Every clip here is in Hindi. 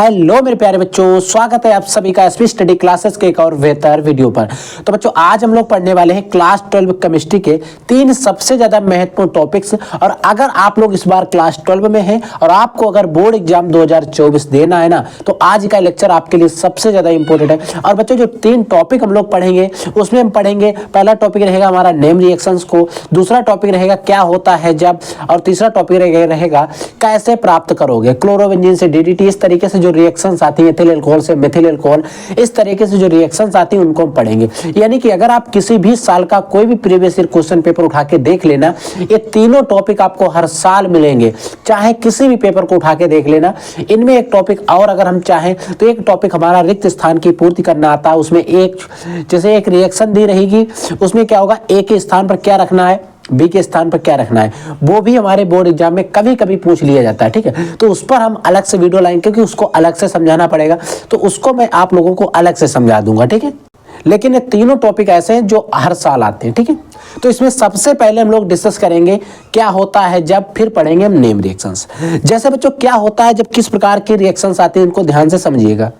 हेलो मेरे प्यारे बच्चों, स्वागत है आप सभी का एसपी स्टडी क्लासेस के एक और बेहतर वीडियो पर। तो बच्चों आज हम लोग पढ़ने वाले हैं क्लास 12 केमिस्ट्री के 3 सबसे ज्यादा महत्वपूर्ण टॉपिक्स। और अगर आप लोग इस बार क्लास 12 में हैं और आपको अगर बोर्ड एग्जाम 2024 देना है ना, तो आज का लेक्चर आपके लिए सबसे ज्यादा इंपॉर्टेंट है। और बच्चों जो 3 टॉपिक हम लोग पढ़ेंगे उसमें हम पढ़ेंगे, पहला टॉपिक रहेगा हमारा नेम रिएक्शंस को, दूसरा टॉपिक रहेगा क्या होता है जब, और तीसरा टॉपिक रहेगा कैसे प्राप्त करोगे क्लोरोबेंजीन से डीडीटी। इस तरीके से जो रिएक्शंस आती है एथिल अल्कोहल से मेथिल अल्कोहल, इस तरीके से जो रिएक्शंस आती है उनको हम पढ़ेंगे। यानी कि अगर आप किसी भी साल का कोई भी प्रीवियस ईयर क्वेश्चन पेपर उठा के देख लेना, ये तीनों टॉपिक आपको हर साल मिलेंगे, चाहे किसी भी पेपर को उठा के देख लेना। इनमें एक टॉपिक और अगर हम चाहें तो एक टॉपिक हमारा रिक्त स्थान की पूर्ति करना आता है। उसमें एक जैसे एक रिएक्शन दी रहेगी, उसमें क्या होगा, ए के स्थान पर क्या रखना है, बी के स्थान पर क्या रखना है, वो भी हमारे बोर्ड एग्जाम में कभी कभी पूछ लिया जाता है। ठीक है, तो उस पर हम अलग से वीडियो लाएंगे क्योंकि उसको अलग से समझाना पड़ेगा, तो उसको मैं आप लोगों को अलग से समझा दूंगा। ठीक है, लेकिन ये तीनों टॉपिक ऐसे हैं जो हर साल आते हैं। ठीक है, तो इसमें सबसे पहले हम लोग डिस्कस करेंगे क्या होता है जब, फिर पढ़ेंगे हम नेम रिएक्शंस। जैसे बच्चों क्या होता है जब, किस प्रकार की रिएक्शंस आती है इनको ध्यान से समझिएगा।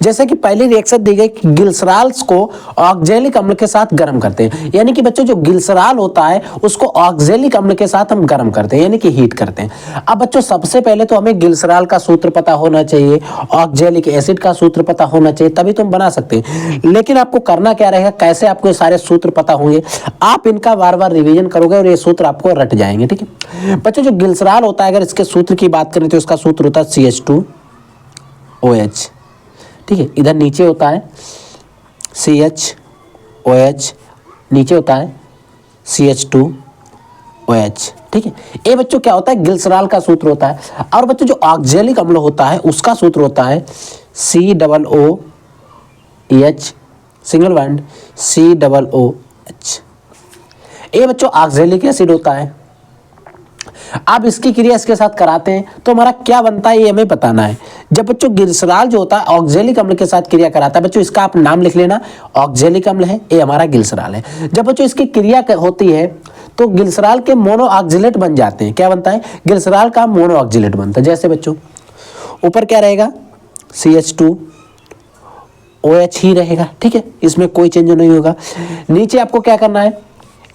जैसे कि पहली रिएक्शन दी गई कि ग्लिसरॉल्स को ऑक्जेलिक अम्ल के साथ गर्म करते हैं। यानी कि बच्चों जो ग्लिसरॉल होता है उसको ऑक्जेलिक अम्ल के साथ हम गर्म करते हैं, यानी कि हीट करते हैं। अब बच्चों सबसे पहले तो हमें ग्लिसरॉल का सूत्र पता होना चाहिए, ऑक्जेलिक एसिड का सूत्र पता होना चाहिए, तभी तुम बना सकते हैं। लेकिन आपको करना क्या रहेगा, कैसे आपको ये सारे सूत्र पता होंगे, आप इनका बार बार रिविजन करोगे और ये सूत्र आपको रट जाएंगे। ठीक है बच्चों, जो ग्लिसरॉल होता है अगर इसके सूत्र की बात करें तो इसका सूत्र होता है CH2OH। ठीक है, इधर नीचे होता है CHOH, नीचे होता है CH2OH। ठीक है, ये बच्चों क्या होता है, ग्लिसरॉल का सूत्र होता है। और बच्चों जो ऑक्जेलिक अम्ल होता है उसका सूत्र होता है COOH, सिंगल बॉन्ड COOH। ये बच्चों ऑक्जेलिक एसिड होता है। अब इसकी क्रिया इसके साथ कराते हैं तो हमारा क्या बनता है ये हमें बताना है। जब बच्चों ग्लिसरॉल जो होता है ऑक्जेलिक अम्ल के साथ क्रिया कराता है, बच्चों इसका आप नाम लिख लेना, ऑक्जेलिक अम्ल है, ये हमारा ग्लिसरॉल है। जब बच्चों इसकी क्रिया होती है तो ग्लिसरॉल के मोनो ऑक्जिलेट बन जाते हैं। क्या बनता है, ग्लिसरॉल का मोनो ऑक्जिलेट बनता है। जैसे बच्चों ऊपर क्या रहेगा, CH2OH ही रहेगा। ठीक है, इसमें कोई चेंज नहीं होगा। नीचे आपको क्या करना है,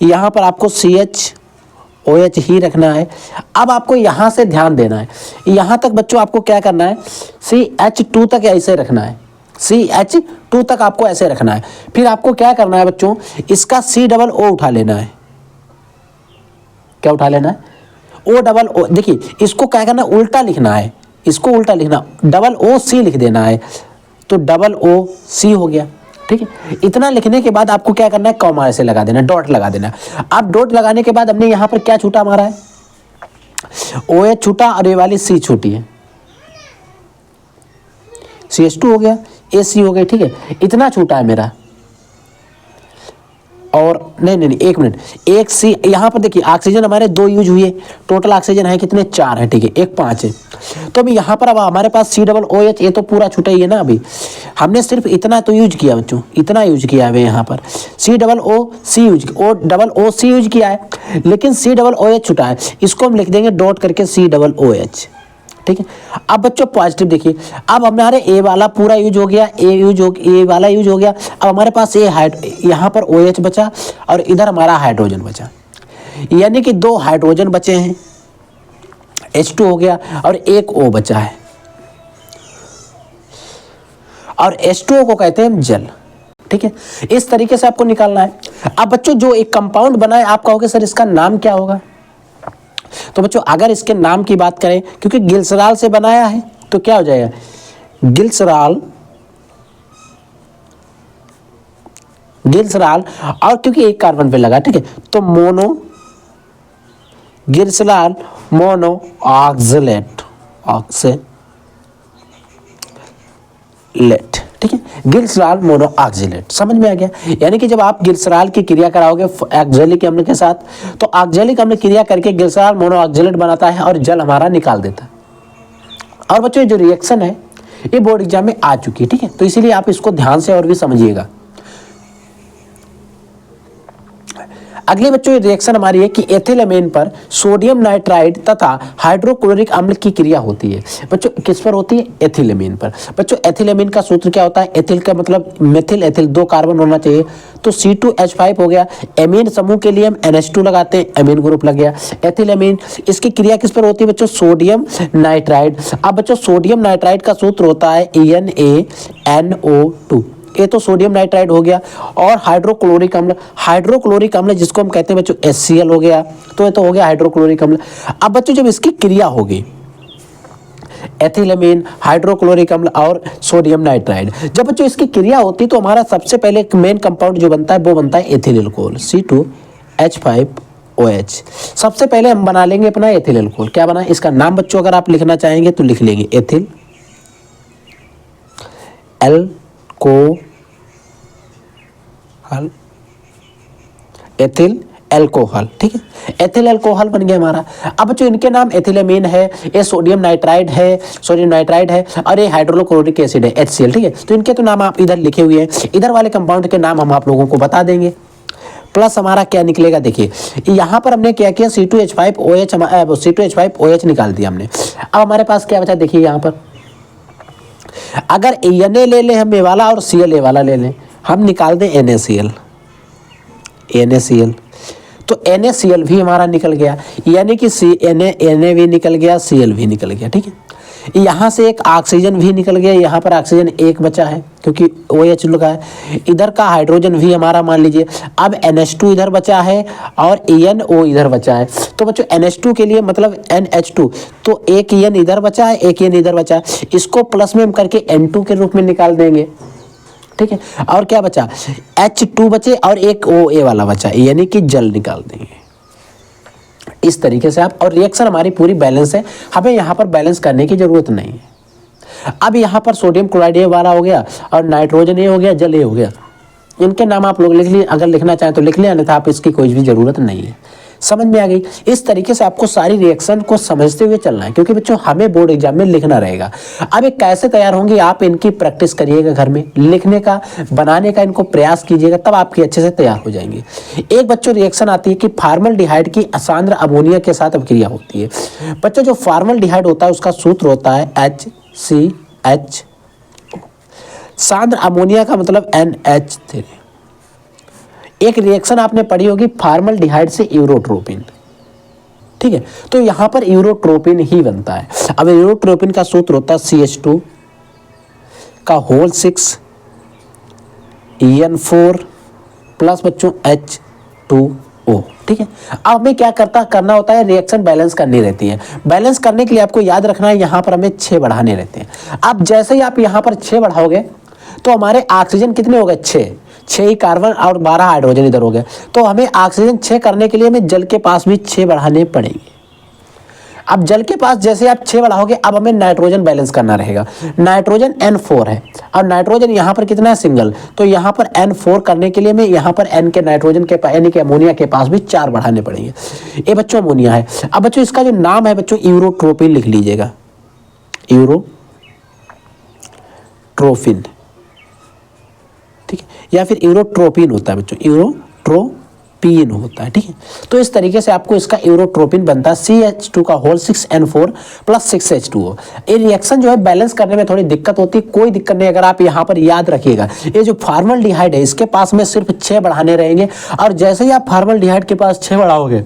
यहां पर आपको CHOH ही रखना है। अब आपको यहां से ध्यान देना है, यहां तक बच्चों आपको क्या करना है, CH2 तक ऐसे रखना है, CH2 तक आपको ऐसे रखना है। फिर आपको क्या करना है बच्चों, इसका COO उठा लेना है। क्या उठा लेना है, OOO। देखिए इसको क्या करना, उल्टा लिखना है, इसको उल्टा लिखना, OOC लिख देना है, तो OOC हो गया। ठीक है, इतना लिखने के बाद आपको क्या करना है, कॉमा ऐसे लगा देना, डॉट लगा देना। अब डॉट लगाने के बाद हमने यहां पर क्या छूटा, हमारा है OH छूटा और ये वाली C छूटी है, CH2 हो गया, AC हो गया। ठीक है, इतना छूटा है मेरा। और नहीं, एक मिनट, एक C यहाँ पर देखिए ऑक्सीजन हमारे 2 यूज हुए, टोटल ऑक्सीजन है कितने, 4 है। ठीक है, एक 5 है। तो अभी यहाँ पर अब हमारे पास COOH, ये तो पूरा छूटा ही है ना। अभी हमने सिर्फ इतना तो यूज किया बच्चों, इतना यूज किया है यहाँ पर, COOC यूज किया है, लेकिन COOH छूटा है। इसको हम लिख देंगे डॉट करके COOH। ठीक है, अब बच्चों पॉजिटिव देखिए, अब हमारे ए वाला पूरा यूज हो गया, ए वाला यूज हो गया। अब हमारे पास यहाँ पर OH बचा और इधर हमारा हाइड्रोजन बचा, यानी कि 2 हाइड्रोजन बचे हैं, H2 हो गया और एक O बचा है, और H2O को कहते हैं जल। ठीक है, इस तरीके से आपको निकालना है। अब बच्चों जो एक कंपाउंड बना है, आप कहोगे सर इसका नाम क्या होगा, तो बच्चों अगर इसके नाम की बात करें, क्योंकि ग्लिसरॉल से बनाया है तो क्या हो जाएगा, ग्लिसरॉल, और क्योंकि एक कार्बन पे लगा, ठीक है, तो ग्लिसरॉल मोनो ऑक्जिलेट, ठीक है, ग्लिसरॉल मोनो ऑक्जिलेट। समझ में आ गया, यानी कि जब आप ग्लिसरॉल की क्रिया कराओगे ऑक्जेलिक अम्ल के साथ, तो ऑक्जेलिक अम्ल क्रिया करके ग्लिसरॉल मोनो ऑक्जिलेट बनाता है और जल हमारा निकाल देता है। और बच्चों जो रिएक्शन है ये बोर्ड एग्जाम में आ चुकी है। ठीक है, तो इसीलिए आप इसको ध्यान से और भी समझिएगा। अगली बच्चों रिएक्शन हमारी है कि एथिलएमीन पर सोडियम नाइट्राइड तथा हाइड्रोक्लोरिक अम्ल की क्रिया होती है। बच्चों किस पर होती है? एथिलएमीन पर। बच्चों एथिलएमीन का सूत्र क्या होता है? एथिल का मतलब मेथिल एथिल, 2 कार्बन होना चाहिए, तो C2H5 हो गया। एमीन समूह के लिए हम NH2 लगाते हैं, एमीन ग्रुप लग गया। एथिलएमीन, इसकी क्रिया किस पर होती है बच्चों? Sodium nitride. अब बच्चों सोडियम नाइट्राइड का सूत्र होता है NaNO2, ये तो सोडियम नाइट्राइड हो गया। और हाइड्रोक्लोरिक अम्ल, हाइड्रोक्लोरिक अम्ल जिसको हम कहते हैं बच्चों HCl हो गया, तो ये तो हो गया हाइड्रोक्लोरिक अम्ल। अब बच्चों जब इसकी क्रिया होगी एथिलएमीन, हाइड्रोक्लोरिक अम्ल और सोडियम नाइट्राइड, जब बच्चों इसकी क्रिया होती तो हमारा सबसे पहले मेन कंपाउंड जो बनता है वो बनता है एथिल अल्कोहल, C2H5OH। सबसे पहले हम बना लेंगे अपना एथिल अल्कोहल। क्या बना? इसका नाम बच्चों अगर आप लिखना चाहेंगे तो लिख लेंगे एथिल एथिल एल्कोहल। ठीक है, एथिल एल्कोहल बन गया हमारा। अब बच्चों इनके नाम एथिलएमीन है, ये सोडियम नाइट्राइड है, और ये हाइड्रोक्लोरिक एसिड है HCl। ठीक है, तो इनके तो नाम आप इधर लिखे हुए हैं, इधर वाले कंपाउंड के नाम हम आप लोगों को बता देंगे। प्लस हमारा क्या निकलेगा? देखिए यहाँ पर हमने क्या किया, C2H5OH निकाल दिया हमने। अब हमारे पास क्या बचा? देखिए यहाँ पर अगर Na ले लें हम, ए वाला, और Cl ए वाला ले लें, हम निकाल दें NaCl, तो NaCl भी हमारा निकल गया, यानी कि Na भी निकल गया, Cl भी निकल गया। ठीक है, यहाँ से एक ऑक्सीजन भी निकल गया, यहाँ पर ऑक्सीजन एक बचा है क्योंकि OH लगा है। इधर का हाइड्रोजन भी हमारा मान लीजिए। अब NH2 इधर बचा है और NO इधर बचा है, तो बच्चों NH2 के लिए मतलब NH2, तो एक N इधर बचा है, एक N इधर बचा है, इसको प्लस में हम करके N2 के रूप में निकाल देंगे। ठीक है, और क्या बचा? H2 बचे और एक OA वाला बचा, यानी कि जल निकाल देंगे इस तरीके से आप। और रिएक्शन हमारी पूरी बैलेंस है, हमें यहाँ पर बैलेंस करने की जरूरत नहीं है। अब यहाँ पर सोडियम क्लोराइड ये वाला हो गया और नाइट्रोजन ये हो गया, जल ये हो गया। इनके नाम आप लोग लिख लिए, अगर लिखना चाहें तो लिख लें, अन्यथा आप इसकी कोई भी जरूरत नहीं है। समझ में आ गई? इस तरीके से आपको सारी रिएक्शन को समझते हुए चलना है, क्योंकि बच्चों हमें बोर्ड एग्जाम में लिखना रहेगा। अब ये कैसे तैयार होंगी, आप इनकी प्रैक्टिस करिएगा घर में, लिखने का, बनाने का इनको प्रयास कीजिएगा, तब आपकी अच्छे से तैयार हो जाएंगे। एक बच्चों रिएक्शन आती है कि फॉर्मल्डिहाइड की सांद्र अमोनिया के साथ अभिक्रिया होती है। बच्चों जो फॉर्मल्डिहाइड होता है उसका सूत्र होता है HCH, सांद्र अमोनिया का मतलब NH3। एक रिएक्शन आपने पढ़ी होगी फॉर्मल्डिहाइड से यूरोट्रोपिन। ठीक है, तो यहां पर यूरोट्रोपिन ही बनता है। अब यूरोट्रोपिन का सूत्र होता है CH2 का होल 6 EN4 प्लस बच्चों H2O। ठीक है, अब हमें क्या करना होता है, रिएक्शन बैलेंस करनी रहती है। बैलेंस करने के लिए आपको याद रखना है, यहाँ पर हमें 6 बढ़ाने रहते हैं। अब जैसे ही आप यहाँ पर 6 बढ़ाओगे तो हमारे ऑक्सीजन कितने हो गए? 6 ही कार्बन और 12 हाइड्रोजन इधर हो गए, तो हमें ऑक्सीजन 6 करने के लिए हमें जल के पास भी 6 बढ़ाने पड़ेंगे। अब जल के पास जैसे आप 6 बढ़ाओगे, अब हमें नाइट्रोजन बैलेंस करना रहेगा। नाइट्रोजन N4 है और नाइट्रोजन यहाँ पर कितना है? सिंगल, तो यहाँ पर N4 करने के लिए हमें यहाँ पर N के नाइट्रोजन के यानी कि अमोनिया के पास भी 4 बढ़ाने पड़ेंगे। ये बच्चों अमोनिया है। अब बच्चों इसका जो नाम है बच्चों यूरोट्रोपिन लिख लीजिएगा, यूरोट्रोपिन। ठीक है, या फिर यूरोट्रोपिन होता है बच्चों, यूरोट्रोपिन होता है। ठीक है, तो इस तरीके से आपको इसका यूरोट्रोपिन बनता है CH2 का होल 6N4 प्लस 6H2O। ये रिएक्शन जो है बैलेंस करने में थोड़ी दिक्कत होती है, कोई दिक्कत नहीं। अगर आप यहाँ पर याद रखिएगा, ये जो फॉर्मल्डिहाइड है इसके पास में सिर्फ 6 बढ़ाने रहेंगे, और जैसे ही आप फॉर्मल्डिहाइड के पास 6 बढ़ाओगे,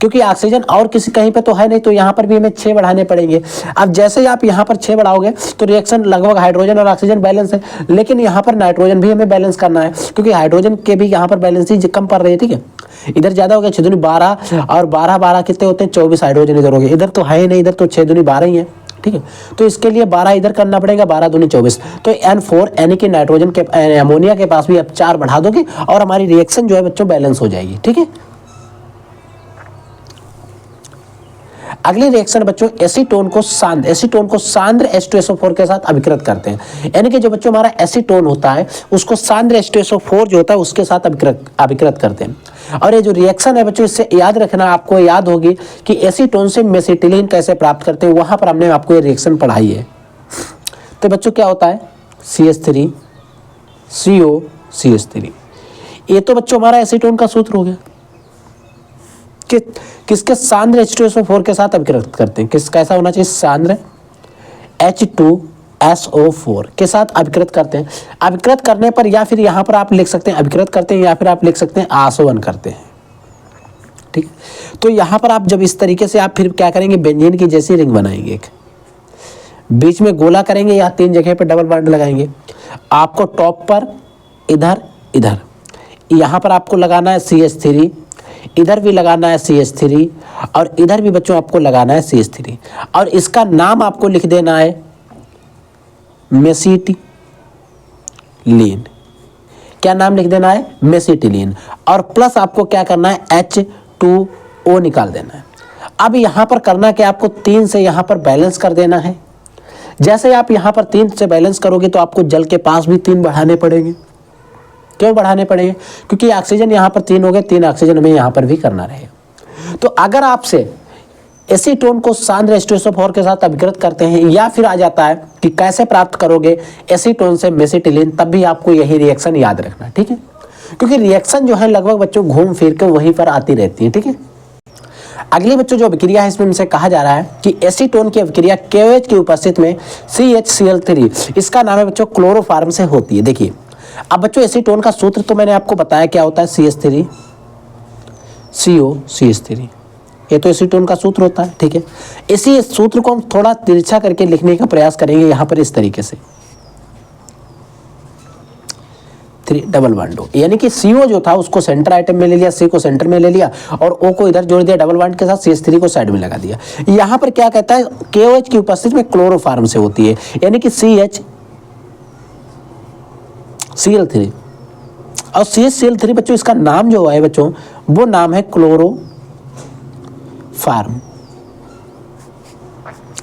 क्योंकि ऑक्सीजन और किसी कहीं पे तो है नहीं, तो यहाँ पर भी हमें 6 बढ़ाने पड़ेंगे। अब जैसे ही आप यहाँ पर 6 बढ़ाओगे तो रिएक्शन लगभग हाइड्रोजन और ऑक्सीजन बैलेंस है, लेकिन यहाँ पर नाइट्रोजन भी हमें बैलेंस करना है, क्योंकि हाइड्रोजन के भी यहाँ पर बैलेंस ही कम पड़ रही है। ठीक है, इधर ज़्यादा हो गया, 6 दूनी 12 और 12 कितने होते हैं? 24 हाइड्रोजन इधर हो गए, इधर तो है ही नहीं, इधर तो 6 दूनी 12 ही है। ठीक है, तो इसके लिए 12 इधर करना पड़ेगा, 12 दूनी 24, तो N4 यानी कि नाइट्रोजन के अमोनिया के पास भी अब 4 बढ़ा दोगे और हमारी रिएक्शन जो है बच्चों बैलेंस हो जाएगी। ठीक है, अगली रिएक्शन बच्चों एसीटोन को सांद्र H2SO4 के साथ अभिकृत करते हैं। यानी कि जो बच्चों हमारा एसीटोन होता है उसको सांद्र H2SO4 जो होता है उसके साथ अभिकृत करते हैं। और ये जो रिएक्शन है बच्चों, इससे याद रखना, आपको याद होगी कि एसीटोन से मेसिटिलीन कैसे प्राप्त करते हैं, वहां पर हमने आपको ये रिएक्शन पढ़ाई है। तो बच्चों क्या होता है? CH3 CO CH3, ये तो बच्चों हमारा एसीटोन का सूत्र हो गया कि किसके सांद्र H2SO4 के साथ अभिकृत करते हैं, किस कैसा होना चाहिए, सांद्र H2SO4 के साथ अभिकृत करते हैं। अभिकृत करने पर या फिर यहाँ पर आप लिख सकते हैं अभिकृत करते हैं या फिर आप लिख सकते हैं आसवन करते हैं। ठीक है, तो यहाँ पर आप जब इस तरीके से आप फिर क्या करेंगे, बेंजीन की जैसी रिंग बनाएंगे, एक बीच में गोला करेंगे या 3 जगह पर डबल बॉन्ड लगाएंगे। आपको टॉप पर इधर इधर यहाँ पर आपको लगाना है CH3, इधर भी लगाना है CH3 और इधर भी बच्चों आपको लगाना है CH3 और इसका नाम आपको लिख देना है मेसिटिलीन। क्या नाम लिख देना है, मेसिटिलीन, और प्लस आपको क्या करना है H2O निकाल देना है। अब यहाँ पर करना क्या, आपको 3 से यहाँ पर बैलेंस कर देना है। जैसे आप यहाँ पर 3 से बैलेंस करोगे तो आपको जल के पास भी 3 बढ़ाने पड़ेंगे। क्यों बढ़ाने पड़ेंगे, क्योंकि ऑक्सीजन यहाँ पर 3 हो गए, 3 ऑक्सीजन हमें यहाँ पर भी करना रहेगा। तो अगर आपसे एसीटोन को सांद्र H2SO4 के साथ अभिकृत करते हैं या फिर आ जाता है कि कैसे प्राप्त करोगे एसीटोन से मेसिटिलीन, तब भी आपको यही रिएक्शन याद रखना, ठीक है, क्योंकि रिएक्शन जो है लगभग बच्चों घूम फिर के वहीं पर आती रहती है। ठीक है, अगली बच्चों जो अभिक्रिया है इसमें हमसे कहा जा रहा है कि एसीटोन की अभिक्रिया KOH की उपस्थिति में CHCl3, इसका नाम है बच्चों क्लोरोफार्म से होती है। देखिए अब बच्चों एसीटोन का सूत्र तो मैंने आपको बताया क्या होता है, CH3 CO CH3, ये तो एसीटोन का सूत्र होता है। ठीक है, इसी सूत्र को हम थोड़ा तिरछा करके लिखने का प्रयास करेंगे यहाँ पर इस तरीके से, 3 डबल बॉन्ड, यानी कि CO जो था उसको सेंटर आइटम में ले लिया, C को सेंटर में ले लिया और O को इधर जोड़ दिया डबल बॉन्ड के साथ, CH3 को साइड में लगा दिया। यहाँ पर क्या कहता है, KOH की उपस्थिति में क्लोरोफार्म से होती है, यानी कि CHCl3 और CHCl3 बच्चों इसका नाम जो है बच्चों वो नाम है क्लोरोफार्म।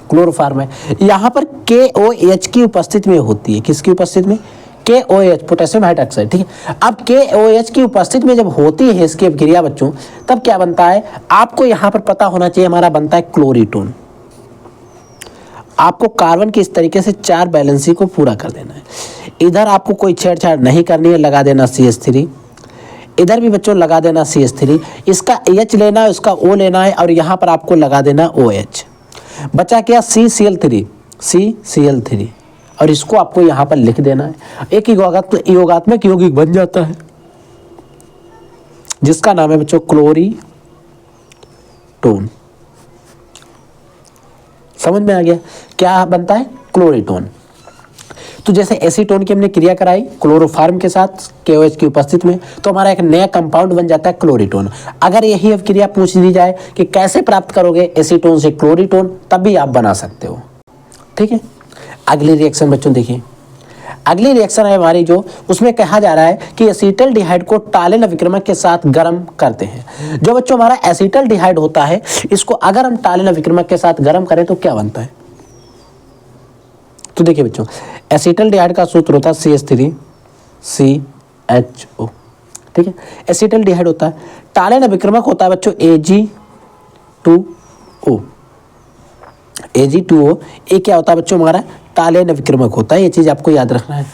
क्लोरोफार्म है, यहाँ पर KOH की उपस्थिति में होती है, किसकी उपस्थिति में, KOH पोटेशियम हाइड्रोक्साइड। ठीक है, अब KOH की उपस्थिति में जब होती है इसकी अभिक्रिया बच्चों, तब क्या बनता है, आपको यहाँ पर पता होना चाहिए, हमारा बनता है क्लोरीटोन। आपको कार्बन की इस तरीके से 4 बैलेंसी को पूरा कर देना है। इधर आपको कोई छेड़छाड़ नहीं करनी है, लगा देना CH3, इधर भी बच्चों लगा देना CH3, इसका H लेना है, उसका O लेना है और यहाँ पर आपको लगा देना OH। बचा क्या, CCl3 और इसको आपको यहाँ पर लिख देना है। एक योगात्मक यौगिक बन जाता है जिसका नाम है बच्चों क्लोरीटोन। समझ में आ गया, क्या बनता है, क्लोरीटोन। तो जैसे एसीटोन की हमने क्रिया कराई क्लोरोफार्म के साथ KOH की उपस्थिति में, तो हमारा एक नया कंपाउंड बन जाता है क्लोरीटोन। अगर यही अभिक्रिया पूछ दी जाए कि कैसे प्राप्त करोगे एसीटोन से क्लोरीटोन, तब भी आप बना सकते हो। ठीक है, अगली रिएक्शन बच्चों देखिए, अगली रिएक्शन है हमारी जो, उसमें कहा जा रहा है कि एसीटल्डिहाइड को टालेन अभिक्रमक के साथ गर्म करते हैं। जो बच्चों हमारा एसीटल्डिहाइड होता है, इसको अगर हम टालेन अभिक्रमक के साथ गर्म करें तो क्या बनता है। तो देखिए बच्चों, एसीटल्डिहाइड का सूत्र होता है CH3CHO। ठीक है, एसीटल्डिहाइड होता है, टालेन अभिक्रमक होता है बच्चों Ag2O। Ag2O ये क्या होता है बच्चों, हमारा टालेन अभिक्रमक होता है, ये चीज आपको याद रखना है।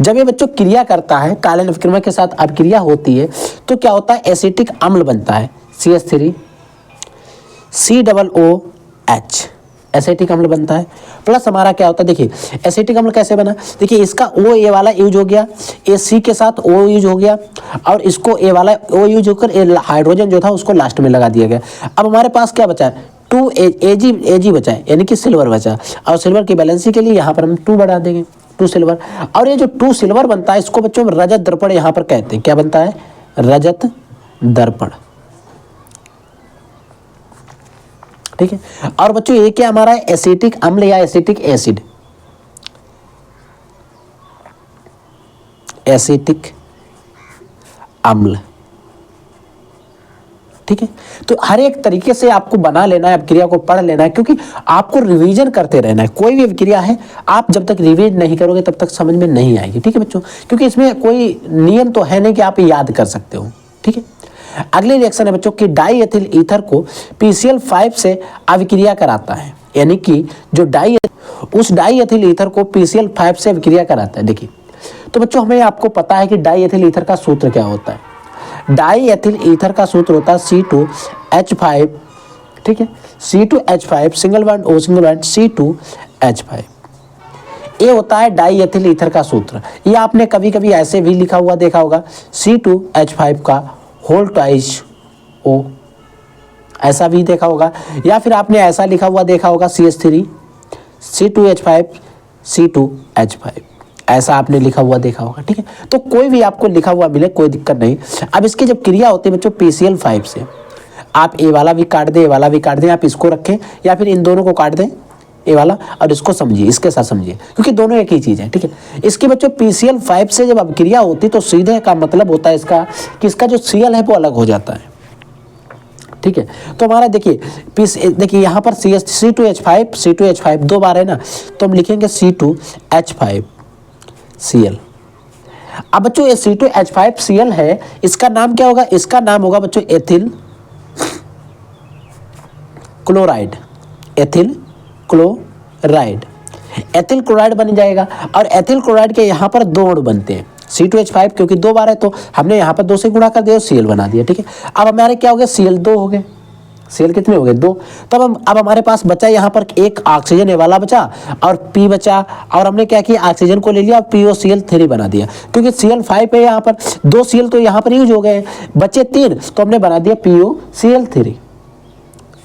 जब ये बच्चों क्रिया करता है, टालेन अभिक्रमक के साथ अभिक्रिया होती है, तो क्या होता है, एसिटिक अम्ल बनता है CH3COOH, एसिटिक अम्ल बनता है। प्लस हमारा क्या होता है, देखिए एसिटिक अम्ल कैसे बना, देखिए इसका O ए वाला यूज हो गया, AC के साथ O यूज हो गया और इसको A वाला O यूज होकर हाइड्रोजन जो था उसको लास्ट में लगा दिया गया। अब हमारे पास क्या बचा है, 2 Ag बचा है, यानी कि सिल्वर बचा, और सिल्वर की बैलेंसी के लिए यहाँ पर हम 2 बढ़ा देंगे, 2 सिल्वर। और ये जो 2 सिल्वर बनता है इसको बच्चों में रजत दर्पण यहाँ पर कहते हैं। क्या बनता है, रजत दर्पण। ठीक है, और बच्चों ये क्या हमारा है, एसिटिक अम्ल या एसिटिक एसिड, एसिटिक अम्ल। ठीक है, तो हर एक तरीके से आपको बना लेना है, अभिक्रिया को पढ़ लेना है, क्योंकि आपको रिवीजन करते रहना है। कोई भी अभिक्रिया है आप जब तक रिवीज नहीं करोगे तब तक समझ में नहीं आएगी। ठीक है बच्चों, क्योंकि इसमें कोई नियम तो है नहीं कि आप याद कर सकते हो। ठीक है, अगली रिएक्शन है बच्चों कि डाई एथिल ईथर को PCl5 से अभिक्रिया कराता है, यानी कि जो उस डाई एथिल ईथर को PCl5 से अभिक्रिया कराता है। देखिए तो बच्चों हमें आपको पता है कि डाई एथिल ईथर का सूत्र क्या होता है, डाई एथिल ईथर का सूत्र होता है C2H5, ठीक है, C2H5 single bond O single bond C2H5। ये होता है डाई एथिल ईथर का सूत्र। ये आपने कभी कभी ऐसे भी लिखा हुआ देखा होगा C2H5 का होल ट्वाइस O, ऐसा भी देखा होगा, या फिर आपने ऐसा लिखा हुआ देखा होगा CH3 C2H5 C2H5, ऐसा आपने लिखा हुआ देखा होगा, ठीक है। तो कोई भी आपको लिखा हुआ मिले कोई दिक्कत नहीं। अब इसकी जब क्रिया होती है बच्चों PCl5 से, आप ए वाला भी काट दें, ए वाला भी काट दें, आप इसको रखें या फिर इन दोनों को काट दें, ए वाला, और इसको समझिए, इसके साथ समझिए, क्योंकि दोनों एक ही चीज़ है, ठीक है। इसकी बच्चों PCl5 से जब अब क्रिया होती तो सीधे का मतलब होता है इसका कि इसका जो Cl है वो अलग हो जाता है, ठीक है। तो हमारा देखिए यहाँ पर C2H5 दो बार है ना, तो हम लिखेंगे C2H5Cl। अब बच्चों ये C2H5Cl है, इसका नाम क्या होगा? इसका नाम होगा बच्चों ethyl chloride, ethyl chloride, ethyl chloride बन जाएगा। और एथिल क्लोराइड के यहाँ पर दो अणु बनते हैं C2H5, क्योंकि दो बार है तो हमने यहाँ पर 2 से गुणा कर दिया और Cl बना दिया, ठीक है। अब हमारे क्या हो गया? Cl 2 हो गए, Cl कितने हो गए? 2। तब अब हमारे पास बचा यहाँ पर एक ऑक्सीजन वाला बचा और P बचा, और हमने क्या किया? ऑक्सीजन को ले लिया और POCl3 बना दिया, क्योंकि Cl5 है यहाँ पर, 2 Cl तो यहाँ पर यूज हो गए, बचे 3 तो हमने बना दिया POCl3।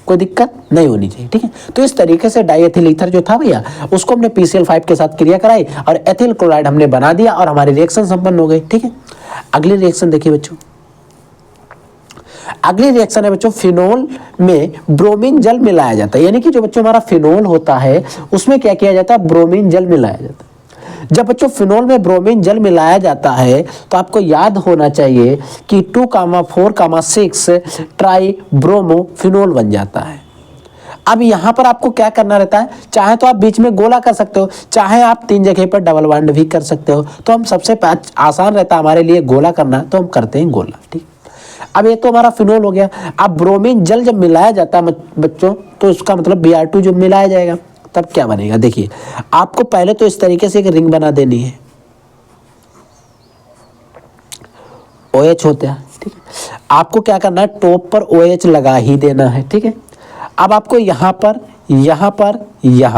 कोई दिक्कत नहीं होनी चाहिए, ठीक है। तो इस तरीके से डाईएथिल ईथर जो था भैया, उसको हमने PCl5 के साथ क्रिया कराई और एथिल क्लोराइड हमने बना दिया और हमारी रिएक्शन संपन्न हो गई, ठीक है। अगली रिएक्शन देखिए बच्चों, अगली रिएक्शन है बच्चों, फिनोल में ब्रोमीन जल मिलाया जाता है। यानी कि जो बच्चों हमारा फिनोल होता है उसमें क्या किया जाता है? ब्रोमीन जल मिलाया जाता है। जब बच्चों फिनोल में ब्रोमीन जल मिलाया जाता है तो आपको याद होना चाहिए कि 2,4,6 ट्राई ब्रोमो फिनोल बन जाता है। अब यहाँ पर आपको क्या करना रहता है? चाहे तो आप बीच में गोला कर सकते हो, चाहे आप 3 जगह पर डबल बॉन्ड भी कर सकते हो। तो हम सबसे आसान रहता है हमारे लिए गोला करना, तो हम करते हैं गोला, ठीक। अब ये तो हमारा फिनोल हो गया। अब ब्रोमीन जल जब मिलाया जाता है बच्चों, तो उसका मतलब Br2 जो मिलाया जाएगा, तब क्या बनेगा? देखिए, आपको पहले तो इस तरीके से एक रिंग बना देनी है, OH होता है, ठीक है। आपको क्या करना है? टॉप पर OH लगा ही देना है, ठीक है। अब आपको यहाँ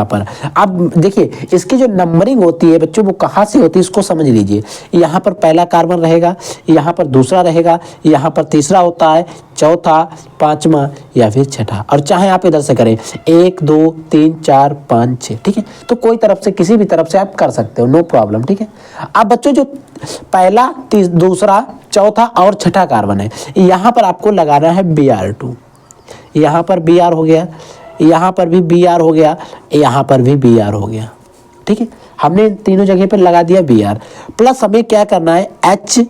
पर अब देखिए इसकी जो नंबरिंग होती है बच्चों वो कहाँ से होती है इसको समझ लीजिए। यहाँ पर पहला कार्बन रहेगा, यहाँ पर दूसरा रहेगा, यहाँ पर तीसरा होता है, चौथा, पांचवा या फिर छठा, और चाहे आप इधर से करें 1 2 3 4 5 6, ठीक है। तो कोई तरफ से किसी भी तरफ से आप कर सकते हो, नो प्रॉब्लम, ठीक है। अब बच्चों जो पहला, दूसरा, चौथा और छठा कार्बन है, यहाँ पर आपको लगाना है Br2। यहाँ पर Br हो गया, यहाँ पर भी Br हो गया, यहाँ पर भी Br हो गया, ठीक है। हमने तीनों जगह पर लगा दिया Br, प्लस हमें क्या करना है? HBr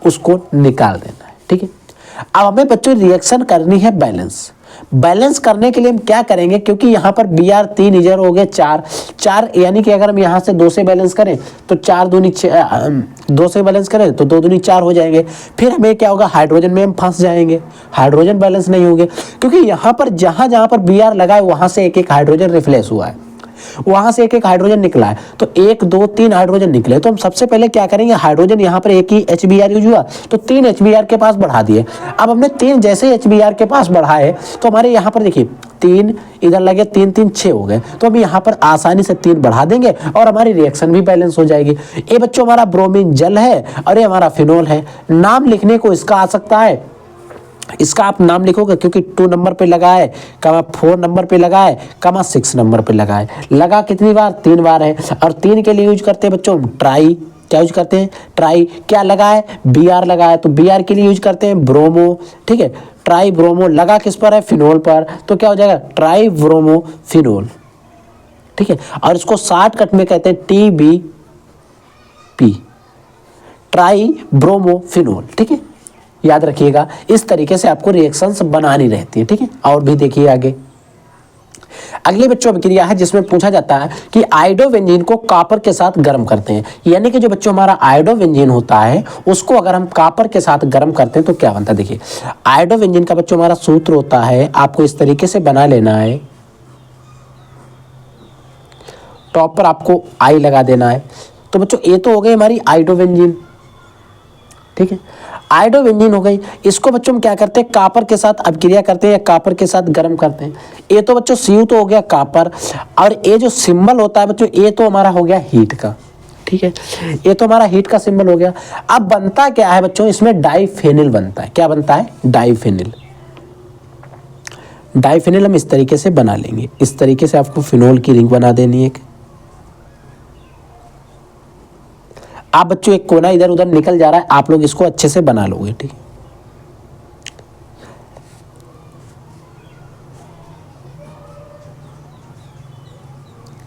उसको निकाल देना है, ठीक है। अब हमें बच्चों रिएक्शन करनी है बैलेंस। बैलेंस करने के लिए हम क्या करेंगे? क्योंकि यहाँ पर Br 3 इधर हो गए 4, यानी कि अगर हम यहाँ से 2 से बैलेंस करें तो 4 दूनी 2 से बैलेंस करें तो 2 दूनी 4 हो जाएंगे। फिर हमें क्या होगा? हाइड्रोजन में हम फंस जाएंगे, हाइड्रोजन बैलेंस नहीं होंगे, क्योंकि यहाँ पर जहाँ पर Br लगा है वहाँ से एक हाइड्रोजन रिफ्लेस हुआ है, वहां से एक हाइड्रोजन निकला है, तो 1 2 3 हाइड्रोजन निकले। तो हम सबसे पहले क्या करेंगे? हाइड्रोजन यहाँ पर एक ही HBr यूज हुआ तो 3 HBr के पास बढ़ा दिए। अब हमने 3 जैसे HBr के पास बढ़ाए तो हमारे यहाँ पर देखिए 3 इधर लगे, 3 3 6 हो गए। तो हम यहाँ पर आसानी से 3 बढ़ा देंगे और हमारी रिएक्शन भी बैलेंस हो जाएगी। ये बच्चों हमारा ब्रोमीन जल है और ये हमारा फिनोल है। नाम लिखने को इसका आ सकता है, इसका आप नाम लिखोगे क्योंकि 2 नंबर पे लगा है, 4 नंबर पे लगा है, 6 नंबर पे लगा है। लगा कितनी बार? 3 बार है। और 3 के लिए यूज करते हैं बच्चों ट्राई, क्या यूज करते हैं? ट्राई। क्या लगा है? Br लगा है, तो Br के लिए यूज करते हैं ब्रोमो, ठीक है। ट्राई ब्रोमो लगा किस पर है? फिनोल पर, तो क्या हो जाएगा? ट्राई ब्रोमो फिनोल, ठीक है। और इसको शॉर्टकट में कहते हैं TBP, ट्राई ब्रोमो फिनोल, ठीक है। याद रखिएगा, इस तरीके से आपको रिएक्शंस बनानी रहती है, ठीक है। और भी देखिए आगे, अगली बच्चों अभिक्रिया है जिसमें पूछा जाता है कि आयोडोबेंजीन को कॉपर के साथ गर्म करते हैं। यानी कि जो बच्चों हमारा आयोडोबेंजीन होता है उसको अगर हम कॉपर के साथ गर्म करते हैं तो क्या बनता है? देखिए, आयोडोबेंजीन का बच्चों हमारा सूत्र होता है, आपको इस तरीके से बना लेना है, टॉप पर आपको I लगा देना है। तो बच्चों ये तो हो गई हमारी आयोडोबेंजीन, ठीक है। आयोडोबेंजीन हो गई, इसको बच्चों हम क्या करते हैं, कापर के साथ अभिक्रिया करते हैं या कापर के साथ गर्म करते हैं। ये तो बच्चों Cu तो हो गया कापर, और ये जो सिंबल होता है बच्चों ये तो हमारा हो गया हीट का, ठीक है, ये तो हमारा हीट का सिंबल हो गया। अब बनता क्या है बच्चों, इसमें डाइफेनिल बनता है। क्या बनता है, डाइफेनिल। डाइफेनिल हम इस तरीके से बना लेंगे, इस तरीके से आपको फिनोल की रिंग बना देनी है। आप बच्चों एक कोना इधर उधर निकल जा रहा है, आप लोग इसको अच्छे से बना लोगे, ठीक है।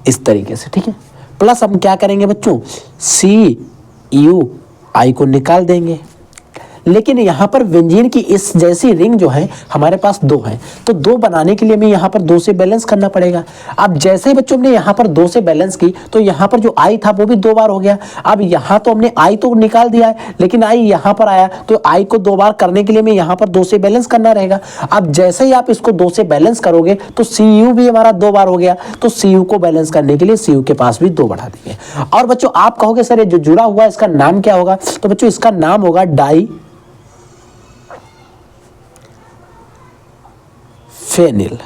इस तरीके से, ठीक है। प्लस हम क्या करेंगे बच्चों, CuI को निकाल देंगे। लेकिन यहाँ पर बेंजीन की इस जैसी रिंग जो है हमारे पास दो है, तो दो बनाने के लिए हमें यहाँ पर दो से बैलेंस करना पड़ेगा। अब जैसे ही बच्चों हमने यहाँ पर दो से बैलेंस की तो यहाँ पर जो I था वो भी दो बार हो गया। अब यहाँ तो हमने I तो निकाल दिया है, लेकिन I यहाँ पर आया, तो I को दो बार करने के लिए हमें यहाँ पर दो से बैलेंस करना रहेगा। अब जैसे ही आप इसको दो से बैलेंस करोगे तो Cu भी हमारा दो बार हो गया, तो Cu को बैलेंस करने के लिए Cu के पास भी दो बढ़ा देंगे। और बच्चों आप कहोगे सर ये जो जुड़ा हुआ इसका नाम क्या होगा, तो बच्चों इसका नाम होगा फेनिल,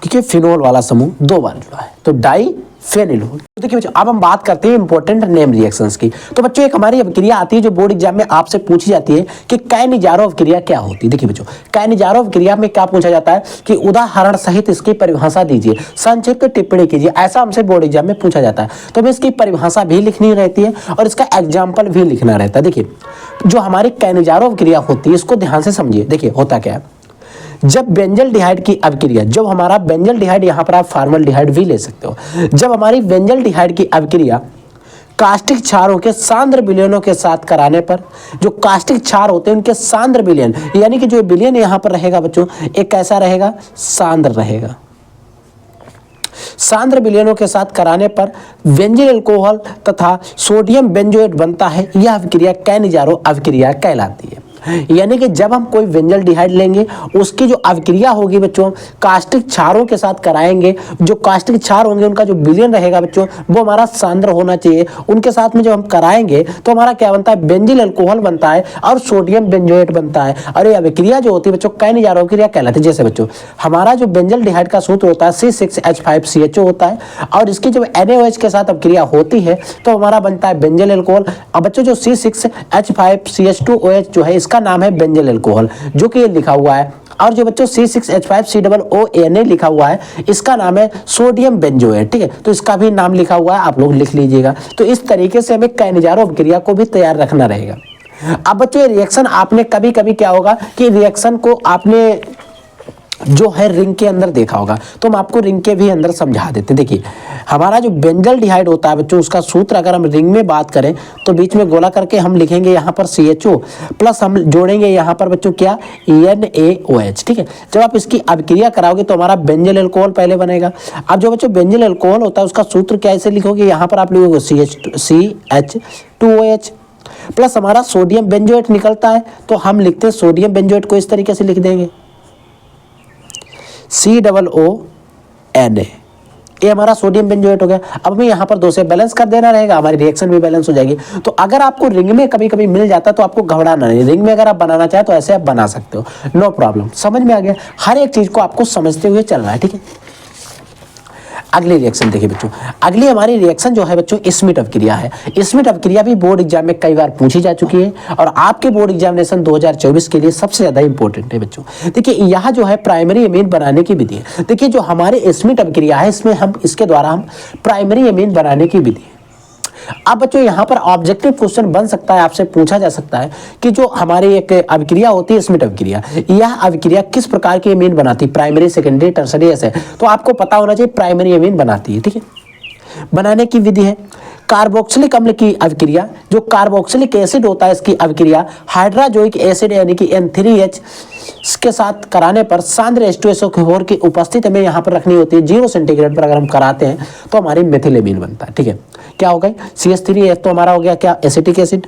ठीक है। फिनोल वाला समूह दो बार जुड़ा है तो डाइफेनिल हो। तो देखिए बच्चों अब हम बात करते हैं इंपॉर्टेंट नेम रिएक्शंस की। तो बच्चों एक हमारी अभिक्रिया आती है जो बोर्ड एग्जाम में आपसे पूछी जाती है कि काइनेजारो अभिक्रिया क्या होती है। देखिए बच्चों काइनेजारो अभिक्रिया में क्या पूछा जाता है कि उदाहरण सहित इसकी परिभाषा दीजिए, संक्षिप्त टिप्पणी कीजिए, ऐसा हमसे बोर्ड एग्जाम में पूछा जाता है। तो हमें इसकी परिभाषा भी लिखनी रहती है और इसका एग्जाम्पल भी लिखना रहता है। देखिए जो हमारी काइनेजारो अभिक्रिया होती है इसको ध्यान से समझिए। देखिए होता क्या है, जब बेंजल्डिहाइड की अभिक्रिया, जब हमारा बेंजल्डिहाइड, यहाँ पर आप फॉर्मल्डिहाइड भी ले सकते हो, जब हमारी बेंजल्डिहाइड की अभिक्रिया कास्टिक क्षारों के सांद्र विलयनों के साथ कराने पर, जो कास्टिक क्षार होते हैं उनके सांद्र विलयन, यानी कि जो विलयन यहाँ पर रहेगा बच्चों एक कैसा रहेगा, सांद्र रहेगा। सांद्र विलयनों के साथ कराने पर बेंजील अल्कोहल तथा सोडियम बेंजोएट बनता है। यह अभिक्रिया काइनेजारो अभिक्रिया कहलाती है। यानी कि जब हम कोई बेंजल्डिहाइड लेंगे उसकी जो अभिक्रिया होगी बच्चों कास्टिक क्षारों के साथ कराएंगे, जो कास्टिक क्षार होंगे उनका जो विलयन रहेगा बच्चों वो हमारा सांद्र होना चाहिए। उनके साथ में जब हम कराएंगे तो हमारा क्या बनता है, बेंजील अल्कोहल बनता है और सोडियम बेंजोएट बनता है। और ये अभिक्रिया जो होती है बच्चों काइनेजारो अभिक्रिया कहलाती है। जैसे बच्चों हमारा जो बेंजल्डिहाइड का सूत्र होता है C6H5CHO होता है, और इसकी जब NaOH के साथ अभिक्रिया होती है तो हमारा बनता है बेंजील अल्कोहल। अब बच्चों जो C6H5CH2OH जो है इसका नाम है बेंजील अल्कोहल, जो कि ये लिखा हुआ है। और जो बच्चों C6H5COONA लिखा हुआ है इसका नाम है सोडियम बेंजोएट, ठीक है। तो इसका भी नाम लिखा हुआ है, आप लोग लिख लीजिएगा। तो इस तरीके से हमें काइनेजारो अभिक्रिया को भी तैयार रखना रहेगा। अब बच्चों ये रिएक्शन आपने कभी कभी क्या होगा कि रिएक्शन को आपने जो है रिंग के अंदर देखा होगा, तो हम आपको रिंग के भी अंदर समझा देते हैं। देखिए हमारा जो बेंजल्डिहाइड होता है बच्चों उसका सूत्र अगर हम रिंग में बात करें तो बीच में गोला करके हम लिखेंगे यहाँ पर CHO प्लस हम जोड़ेंगे यहाँ पर बच्चों क्या, NaOH, ठीक है। जब आप इसकी अभिक्रिया कराओगे तो हमारा बेंजील अल्कोहल पहले बनेगा। अब जो बच्चों बेंजील अल्कोहल होता है उसका सूत्र क्या ऐसे लिखोगे, यहाँ पर आप लिखोगे CH2OH प्लस हमारा सोडियम बेंजोएट निकलता है तो हम लिखते हैं सोडियम बेंजोएट को इस तरीके से लिख देंगे COONA, ये हमारा सोडियम बेंजोएट हो गया। अब हमें यहाँ पर दो से बैलेंस कर देना रहेगा, हमारी रिएक्शन भी बैलेंस हो जाएगी। तो अगर आपको रिंग में कभी कभी मिल जाता तो आपको घबराना नहीं, रिंग में अगर आप बनाना चाहे तो ऐसे आप बना सकते हो, नो प्रॉब्लम। समझ में आ गया, हर एक चीज को आपको समझते हुए चलना है, ठीक है। अगली रिएक्शन देखिए बच्चों, अगली हमारी रिएक्शन जो है बच्चों स्मिट अभिक्रिया है। स्मिट अभिक्रिया भी बोर्ड एग्जाम में कई बार पूछी जा चुकी है और आपके बोर्ड एग्जामिनेशन 2024 के लिए सबसे ज्यादा इंपॉर्टेंट है बच्चों। देखिए यह जो है प्राइमरी एमीन बनाने की विधि है। देखिए जो हमारे स्मिट अभिक्रिया है इसमें हम इसके द्वारा हम प्राइमरी एमीन बनाने की विधि है। अब बच्चों यहाँ पर ऑब्जेक्टिव क्वेश्चन बन सकता है, आपसे पूछा जा सकता है कि जो हमारी एक अभिक्रिया होती है स्मिट अभिक्रिया, यह अभिक्रिया किस प्रकार की एमीन बनाती है, प्राइमरी सेकेंडरी टर्सरी ऐसे। तो आपको पता होना चाहिए प्राइमरी एमीन बनाती है, ठीक है। बनाने की विधि है कार्बोक्सिलिक अम्ल की अभिक्रिया, जो कार्बोक्सिलिक एसिड होता है इसकी अभिक्रिया हाइड्रोजोइक एसिड यानी कि N3H के साथ कराने पर सांद्र H2SO4 की उपस्थिति में यहाँ पर रखनी होती है 0 सेंटीग्रेड पर। अगर हम कराते हैं तो हमारी मेथिल एमीन बनता है, ठीक है। क्या हो गई CH3 तो हमारा हो गया क्या, एसिटिक एसिड,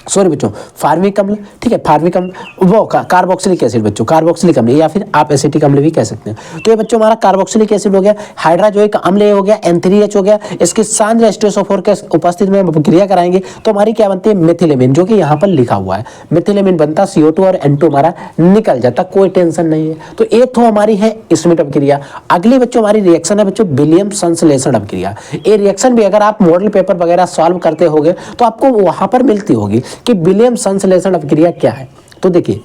सॉरी बच्चों, फार्मिक अम्ल, ठीक है, फार्मिक अम्ल वो कार्बोक्सिलिक एसिड बच्चों, कार्बोक्सिलिक अम्ल या फिर आप एसिटिक अम्ल भी कह सकते हैं। तो ये बच्चों हमारा कार्बोक्सिलिक एसिड हो गया, हाइड्राजोइक अम्ल ये हो गया, N3H हो गया, इसकी सांद्र H2SO4 के उपस्थिति में क्रिया कराएंगे तो हमारी क्या बनती है, मेथिलेमिन, जो कि यहाँ पर लिखा हुआ है। मेथिलेमिन बनता, CO2 और N2 हमारा निकल जाता, कोई टेंशन नहीं है। तो एक तो हमारी है स्मिट अपक्रिया। अगली बच्चों हमारी रिएक्शन है बच्चों विलियम संश्लेषण अपक्रिया। ये रिएक्शन भी अगर आप मॉडल पेपर वगैरह सॉल्व करते होगे तो आपको वहां पर मिलती होगी कि विलियम संश्लेषण अपक्रिया क्या है। तो देखिए,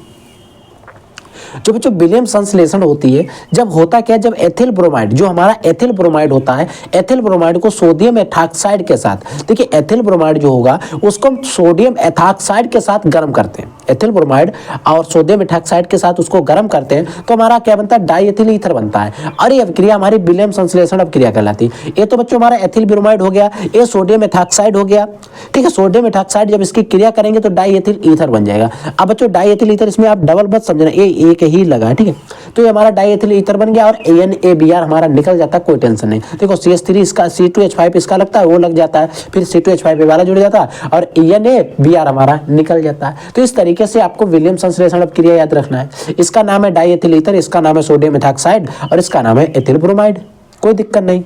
जो बच्चों विलियम संश्लेषण होती है, जब होता क्या है, जब एथिल ब्रोमाइड, जो हमारा एथिल ब्रोमाइड होता है, एथिल ब्रोमाइड को सोडियम एथॉक्साइड के साथ, देखिए एथिल ब्रोमाइड जो होगा उसको हम सोडियम एथॉक्साइड के साथ गर्म करते हैं, एथिल ब्रोमाइड और सोडियम एथॉक्साइड के साथ उसको गर्म करते हैं तो हमारा क्या बनता है, डाईएथिल ईथर बनता है। और ये अपक्रिया हमारी विलियम संश्लेषण अपक्रिया कहलाती है। ये तो बच्चों हमारा एथिल ब्रोमाइड हो गया, ये सोडियम एथॉक्साइड हो गया, ठीक है। सोडियम एथॉक्साइड जब इसकी क्रिया करेंगे तो डाईएथिल ईथर बन जाएगा। अब बच्चों डाईएथिल ईथर, इसमें आप डबल मत समझना, ये एक ही लगा है, ठीक है। तो ये हमारा डाईएथिल ईथर बन गया और NaBr हमारा निकल जाता है, कोई टेंशन नहीं। देखो CH3 इसका, C2H5 इसका लगता है, वो लग जाता है, फिर C2H5 वाला जुड़ जाता है और NaBr हमारा निकल जाता है। तो इस तरीके से आपको विलियम संश्लेषण अपक्रिया याद रखना है। इसका नाम है डाईएथिल ईथर, इसका नाम है सोडियम एथॉक्साइड और इसका नाम है एथिल ब्रोमाइड, कोई दिक्कत नहीं।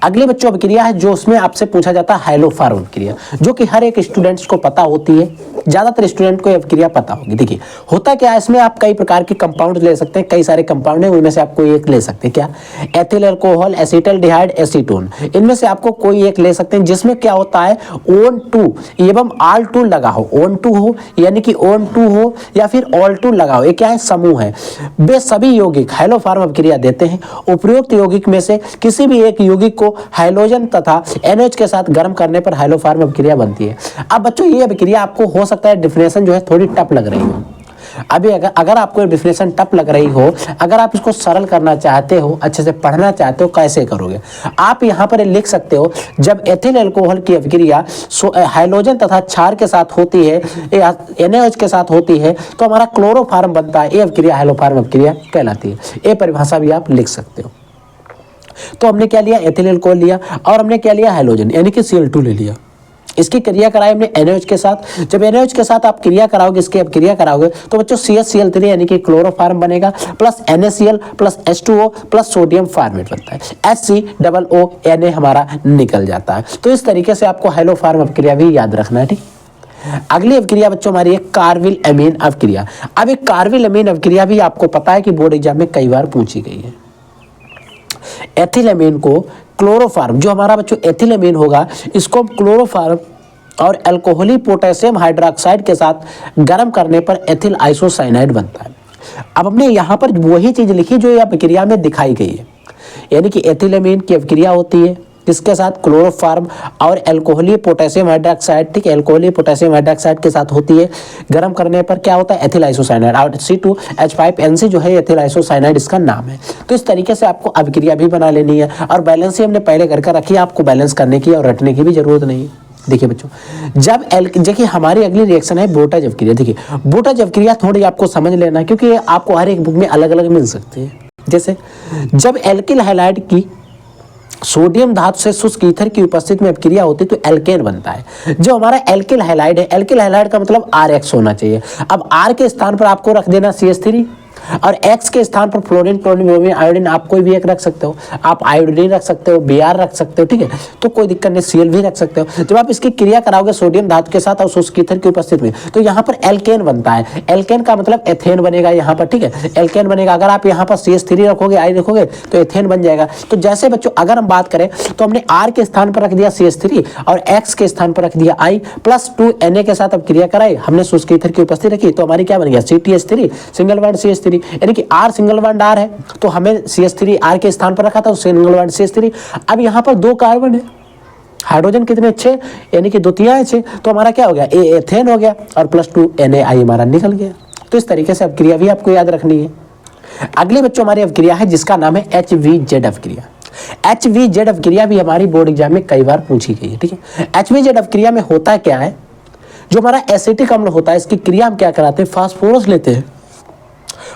अगली बच्चों अपक्रिया है जो उसमें आपसे पूछा जाता है हाइलोफार्म अपक्रिया, जो कि हर एक स्टूडेंट्स को पता होती है, ज्यादातर स्टूडेंट को यह अपक्रिया पता होगी। देखिए होता क्या है, इसमें आप कई प्रकार के कंपाउंड ले सकते हैं, कई सारे कंपाउंड है, उनमें से आपको एक ले सकते हैं, क्या, एथिल अल्कोहल, एसिटल्डिहाइड, एसीटोन, इनमें से आपको कोई एक ले सकते हैं, जिसमें क्या होता है ON2 एवं AL2 लगा हो, ON2 हो यानी कि ON2 हो या फिर OL2 लगा हो, ये क्या है, समूह है। वे सभी यौगिक हाइलोफार्म अपक्रिया देते हैं। उपरोक्त यौगिक में से किसी भी एक यौगिक को हाइड्रोजन तथा NH के साथ गर्म करने पर हाइलोफार्म अपक्रिया बनती है। अब बच्चों ये अपक्रिया आपको हो सकता है डिफिनेशन जो है थोड़ी टफ लग रही हो। अभी अगर आपको डिफिनेशन टफ लग रही हो, अगर आप इसको सरल करना चाहते हो, अच्छे से पढ़ना चाहते हो, कैसे करोगे, आप यहाँ पर लिख सकते हो, जब एथिल अल्कोहल की अपक्रिया हाइड्रोजन तथा क्षार के साथ होती है, NaOH के साथ होती है तो हमारा क्लोरोफार्म बनता है। ये अपक्रिया हाइलोफार्म अपक्रिया कहलाती है। ये परिभाषा भी आप लिख सकते हो। तो हमने क्या लिया, एथिल अल्कोहल लिया और हमने क्या लिया, हाइड्रोजन यानी कि Cl2 ले लिया। इसकी क्रिया कराई हमने NaOH के साथ। जब NaOH के साथ आप क्रिया कराओगे, इसकी अब क्रिया कराओगे तो बच्चों CH-Cl3 यानी कि क्लोरोफार्म बनेगा, plus NaCl plus H2O plus sodium format बनता है, HCOO हमारा निकल जाता है। तो इस तरीके से आपको हाइलोफार्म अपक्रिया भी याद रखना है, ठीक। अगली अपक्रिया बच्चों हमारी है कार्विल अमीन अपक्रिया। अब एक कार्विल अमीन अपक्रिया भी आपको पता है कि बोर्ड एग्जाम में कई बार पूछी गई है। एथिलेमीन को क्लोरोफार्म, जो हमारा बच्चों एथिलेमीन होगा, इसको क्लोरोफार्म और अल्कोहली पोटेशियम हाइड्रोक्साइड के साथ गर्म करने पर एथिल आइसोसाइनाइड बनता है। अब हमने यहाँ पर वही चीज लिखी जो ये अपक्रिया में दिखाई गई है, यानी कि एथिलेमीन की अपक्रिया होती है किसके साथ, क्लोरोफार्म और अल्कोहली पोटेशियम हाइड्रोक्साइड, ठीक है, अल्कोहली पोटेशियम हाइड्रोक्साइड के साथ होती है। गर्म करने पर क्या होता है, एथिल आइसोसाइनाइड, और C2H5NC जो है एथिल आइसोसाइनाइड इसका नाम है। तो इस तरीके से आपको अपक्रिया भी बना लेनी है और बैलेंस ही हमने पहले करके रखी है, आपको बैलेंस करने की और रटने की भी जरूरत नहीं है। देखिए बच्चों, जब देखिए हमारी अगली रिएक्शन है बोटाज अपक्रिया। देखिए बोटाज अपक्रिया थोड़ी आपको समझ लेना, क्योंकि आपको हर एक बुक में अलग अलग मिल सकती है। जैसे जब एल्किल हैलाइड की सोडियम धातु से शुष्क ईथर की उपस्थिति में अपक्रिया होती है तो एल्केन बनता है। जो हमारा एल्किल हैलाइड है, एल्किल हैलाइड का मतलब RX होना चाहिए। अब R के स्थान पर आपको रख देना CH3 और X के स्थान पर फ्लोरीन, क्लोरीन, ब्रोमीन, आयोडीन, आप कोई भी एक रख सकते हो। आप आयोडीन रख सकते हो, Br रख सकते हो, ठीक है, तो कोई दिक्कत नहीं, Cl भी रख सकते हो। जब आप इसकी क्रिया कराओगे सोडियम धातु के साथ और शुष्क ईथर की उपस्थिति में तो यहाँ पर एल्केन बनता है। एल्केन का मतलब एथेन बनेगा यहाँ पर, ठीक है, एल्केन बनेगा। अगर आप यहाँ पर CH3 रखोगे, I रखोगे तो एथेन बन जाएगा। तो जैसे बच्चों अगर हम बात करें तो हमने R के स्थान पर रख दिया CH3 और X के स्थान पर रख दिया I प्लस 2 Na के साथ अब क्रिया कराई, हमने शुष्क ईथर की उपस्थिति रखी तो हमारी क्या बन गया, CTH3 सिंगल बॉन्ड CH3, यानी कि R सिंगल बॉन्ड R है तो हमें CH3 R के स्थान पर रखा था, सिंगल बॉन्ड CH3। अब यहाँ पर 2 कार्बन है, हाइड्रोजन कितने 6, यानी कि 2 तिहाई 6, तो हमारा क्या हो गया, एथेन हो गया और प्लस 2 NaI हमारा निकल गया। तो इस तरीके से अपक्रिया भी आपको याद रखनी है। अगली बच्चों हमारी अपक्रिया है जिसका नाम है HVZ अपक्रिया। HVZ अपक्रिया भी हमारी बोर्ड एग्जाम में कई बार पूछी गई है, ठीक है। HVZ अपक्रिया में होता क्या है, जो हमारा एसिटिक अम्ल होता है इसकी क्रिया हम क्या कराते हैं, फास्फोरस लेते हैं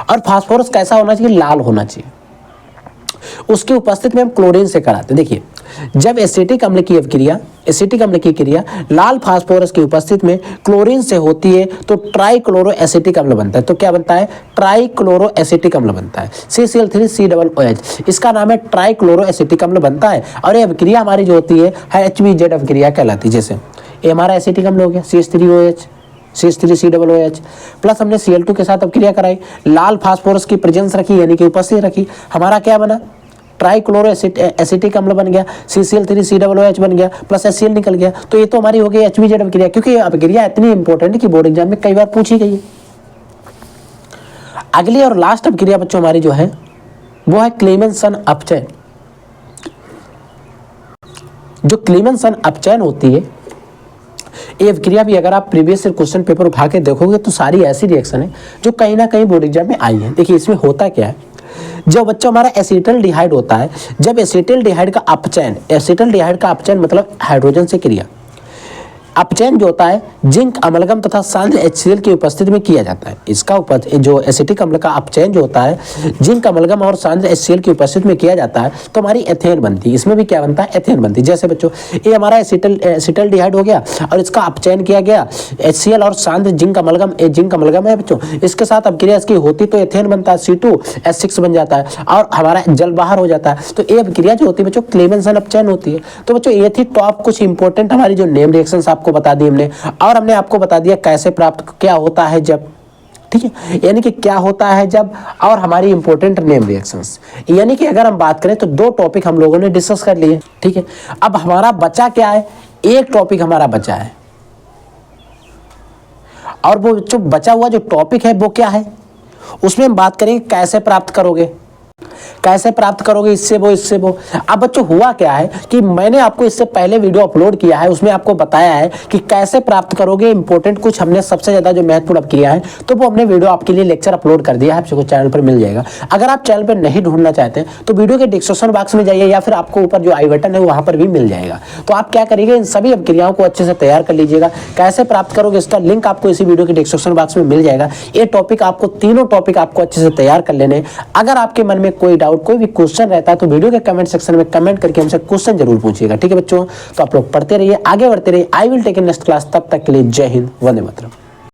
और फास्फोरस कैसा होना चाहिए, लाल होना चाहिए। उसकी उपस्थिति में हम क्लोरीन से कराते हैं। देखिए, जब एसिटिक अम्ल की क्रिया लाल फास्फोरस की उपस्थिति में क्लोरीन से होती है तो ट्राइक्लोरो एसिटिक अम्ल बनता है। तो क्या बनता है? ट्राइक्लोरो एसिटिक अम्ल बनता है, CCl3COOH। इसका नाम है ट्राइक्लोरो एसिटिक अम्ल बनता है। और ये अभिक्रिया हमारी जो होती है HBZ अभिक्रिया कहलाती है। जैसे ये हमारा एसिटिक अम्ल हो गया CH3OH, CH3COOH प्लस हमने Cl2 के साथ अभिक्रिया कराई, लाल फास्फोरस की प्रेजेंस रखी यानी कि उपस्थिति रखी, हमारा क्या बना? ट्राइक्लोरो एसिटिक अम्ल बन गया, CCl3COOH बन गया, प्लस HCl निकल गया। तो ये तो हमारी हो गई HBZ अभिक्रिया, क्योंकि ये अभिक्रिया इतनी इंपॉर्टेंट है कि बोर्ड एग्जाम में कई बार पूछी गई है। अगली और लास्ट अभिक्रिया बच्चों हमारी जो है वो है क्लेमेंसन अपचयन। जो क्लेमेंसन अपचयन होती है, ये अभिक्रिया भी अगर आप प्रीवियस क्वेश्चन पेपर उठा के देखोगे तो सारी ऐसी रिएक्शन है जो कहीं ना कहीं बोर्ड एग्जाम में आई है। देखिए, इसमें होता क्या है, जो बच्चों हमारा एसिटल्डिहाइड होता है, जब एसिटल्डिहाइड का अपचयन मतलब हाइड्रोजन से क्रिया, अपचयन जो होता है जिंक अमलगम तथा सांद्र HCl की उपस्थिति में किया जाता है। इसका जो एसिटिक अम्ल का अपचयन जो होता है जिंक अमलगम और सांद्र HCl की उपस्थिति में किया जाता है तो हमारी एथेन बनती है। इसमें भी क्या बनता है? एथेन बनती है। जैसे बच्चों ये हमारा एसिटल्डिहाइड हो गया और इसका अपचयन किया गया HCl और सांद्र जिंक अमलगम है बच्चों, इसके साथ अभिक्रिया इसकी होती तो एथेन बनता है, C2H6 बन जाता है और हमारा जल बाहर हो जाता है। तो ये अभिक्रिया जो होती है बच्चों क्लेमेंसन अपचयन होती है। तो बच्चों ये थी टॉप कुछ इंपॉर्टेंट हमारी जो नेम रिएक्शंस आपको बता दी हमने, और हमने आपको बता दिया कैसे प्राप्त, क्या होता है जब, ठीक है, यानी कि क्या होता है जब, और हमारी इंपॉर्टेंट नेम रिएक्शंस। यानी कि अगर हम बात करें तो 2 टॉपिक हम लोगों ने डिस्कस कर लिए, ठीक है। अब हमारा बचा क्या है? एक टॉपिक हमारा बचा है, और वो जो बचा हुआ जो टॉपिक है वो क्या है? उसमें हम बात करेंगे कैसे प्राप्त करोगे, इससे वो। अब बच्चों हुआ क्या है कि मैंने आपको इससे पहले वीडियो अपलोड किया है, उसमें आपको बताया है कि कैसे प्राप्त करोगे इंपॉर्टेंट कुछ हमने सबसे ज्यादा जो महत्वपूर्ण किया है, तो वो हमने वीडियो आपके लिए लेक्चर अपलोड कर दिया है, आपको चैनल पर मिल जाएगा। अगर आप चैनल पर नहीं ढूंढना चाहते हैं तो वीडियो के डिस्क्रिप्शन बॉक्स में जाइए या फिर आपको ऊपर जो आई बटन है वहां पर भी मिल जाएगा। तो आप क्या करिएगा, इन सभी अभिक्रियाओं को अच्छे से तैयार कर लीजिएगा। कैसे प्राप्त करोगे इसका लिंक आपको इसी वीडियो के डिस्क्रिप्शन बॉक्स में मिल जाएगा। ये टॉपिक आपको, तीनों टॉपिक आपको अच्छे से तैयार कर लेने। अगर आपके मन में कोई डाउट, कोई भी क्वेश्चन रहता है तो वीडियो के कमेंट सेक्शन में कमेंट करके हमसे क्वेश्चन जरूर पूछिएगा, ठीक है बच्चों। तो आप लोग पढ़ते रहिए, आगे बढ़ते रहिए। I will take in next class. तब तक के लिए जय हिंद, वंदे मातरम।